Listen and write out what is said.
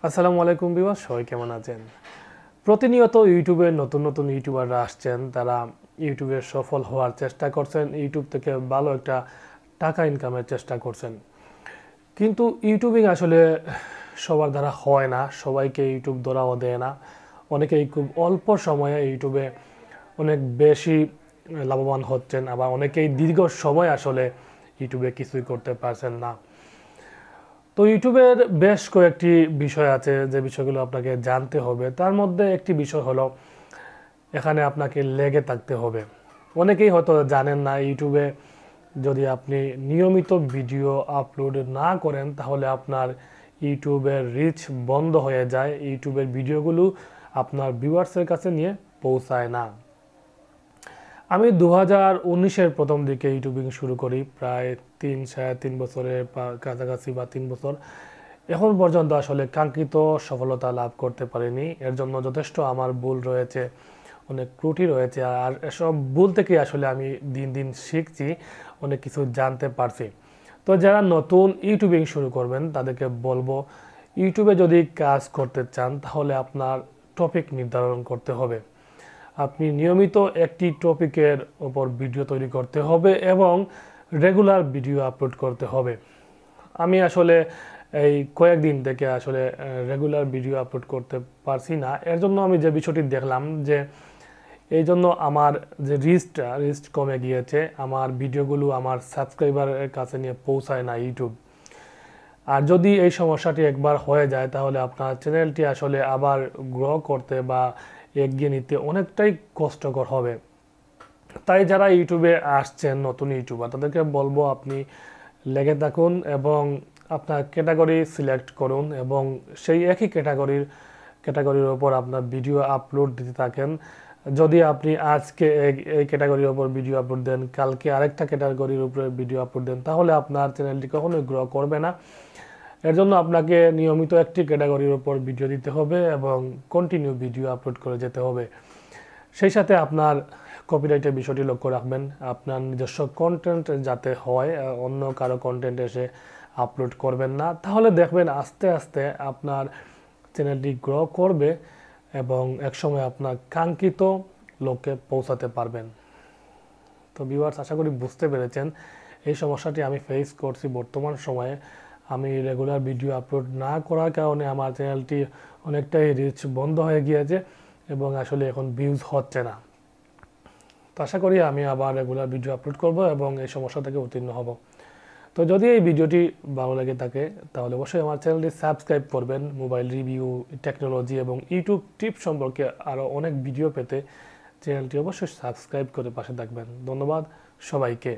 আসসালামু আলাইকুম ভিউয়ার্স, সবাই কেমন আছেন? প্রতিনিয়ত ইউটিউবে নতুন নতুন ইউটিউবাররা আসছেন, তারা ইউটিউবে সফল হওয়ার চেষ্টা করছেন, ইউটিউব থেকে ভালো একটা টাকা ইনকামের চেষ্টা করছেন। কিন্তু ইউটিউবিং আসলে সবার দ্বারা হয় না, সবাইকে ইউটিউব ধরাও দেয় না। অনেকেই খুব অল্প সময়ে ইউটিউবে অনেক বেশি লাভবান হচ্ছেন, আবার অনেকেই দীর্ঘ সময় আসলে ইউটিউবে কিছুই করতে পারছেন না। তো ইউটিউবের বেশ কয়েকটি বিষয় আছে যে বিষয়গুলো আপনাকে জানতে হবে। তার মধ্যে একটি বিষয় হলো এখানে আপনাকে লেগে থাকতে হবে। অনেকেই হয়তো জানেন না, ইউটিউবে যদি আপনি নিয়মিত ভিডিও আপলোড না করেন তাহলে আপনার ইউটিউবের রিচ বন্ধ হয়ে যায়, ইউটিউবের ভিডিওগুলো আপনার ভিউয়ার্সের কাছে নিয়ে পৌঁছায় না। আমি 2019-এর প্রথম দিকে ইউটিউবিং শুরু করি, প্রায় 3-3.5 বছরের কাছাকাছি বা 3 বছর। এখন পর্যন্ত আসলে কাঙ্ক্ষিত সফলতা লাভ করতে পারিনি। এর জন্য যথেষ্ট আমার ভুল রয়েছে, অনেক ত্রুটি রয়েছে, আর এসব ভুল থেকে আসলে আমি দিন দিন শিখছি, অনেক কিছু জানতে পারছি। তো যারা নতুন ইউটিউবিং শুরু করবেন তাদেরকে বলবো, ইউটিউবে যদি কাজ করতে চান তাহলে আপনার টপিক নির্ধারণ করতে হবে। আপনি নিয়মিত একটি টপিকের ওপর ভিডিও তৈরি করতে হবে এবং রেগুলার ভিডিও আপলোড করতে হবে। আমি আসলে এই কয়েকদিন থেকে আসলে রেগুলার ভিডিও আপলোড করতে পারছি না। এর জন্য আমি যে বিষয়টি দেখলাম যে এই জন্য আমার যে রিচ কমে গিয়েছে, আমার ভিডিওগুলো আমার সাবস্ক্রাইবারের কাছে নিয়ে পৌঁছায় না ইউটিউব। আর যদি এই সমস্যাটি একবার হয়ে যায় তাহলে আপনার চ্যানেলটি আসলে আবার গ্রো করতে বা এগিয়ে নিতে অনেকটাই কষ্টকর হবে। তাই যারা ইউটিউবে আসছেন নতুন ইউটিউবার তাদেরকে বলবো, আপনি লেগে থাকুন এবং আপনার ক্যাটাগরি সিলেক্ট করুন এবং সেই একই ক্যাটাগরির ওপর আপনার ভিডিও আপলোড দিতে থাকেন। যদি আপনি আজকে এই ক্যাটাগরির ওপর ভিডিও আপলোড দেন, কালকে আরেকটা ক্যাটাগরির উপরে ভিডিও আপলোড দেন, তাহলে আপনার চ্যানেলটি কখনোই গ্রো করবে না। এর জন্য আপনাকে নিয়মিত একটি ক্যাটাগরির উপর ভিডিও দিতে হবে এবং কন্টিনিউ ভিডিও আপলোড করে যেতে হবে। সেই সাথে আপনার কপিরাইটের বিষয়টি লক্ষ্য রাখবেন, আপনার নিজস্ব কন্টেন্ট যাতে হয়, অন্য কারো কন্টেন্ট এসে আপলোড করবেন না। তাহলে দেখবেন আস্তে আস্তে আপনার চ্যানেলটি গ্রো করবে এবং একসময় আপনার কাঙ্ক্ষিত লক্ষ্যে পৌঁছাতে পারবেন। তো ভিউয়ার্স, আশা করি বুঝতে পেরেছেন এই সমস্যাটি আমি ফেস করছি বর্তমান সময়ে। আমি রেগুলার ভিডিও আপলোড না করার কারণে আমার চ্যানেলটি অনেকটাই রিচ বন্ধ হয়ে গিয়েছে এবং আসলে এখন ভিউজ হচ্ছে না। তো আশা করি আমি আবার রেগুলার ভিডিও আপলোড করব এবং এই সমস্যা থেকে উত্তীর্ণ হব। তো যদি এই ভিডিওটি ভালো লাগে থাকে তাহলে অবশ্যই আমার চ্যানেলটি সাবস্ক্রাইব করবেন। মোবাইল রিভিউ, টেকনোলজি এবং ইউটিউব টিপ সম্পর্কে আরও অনেক ভিডিও পেতে চ্যানেলটি অবশ্যই সাবস্ক্রাইব করে পাশে থাকবেন। ধন্যবাদ সবাইকে।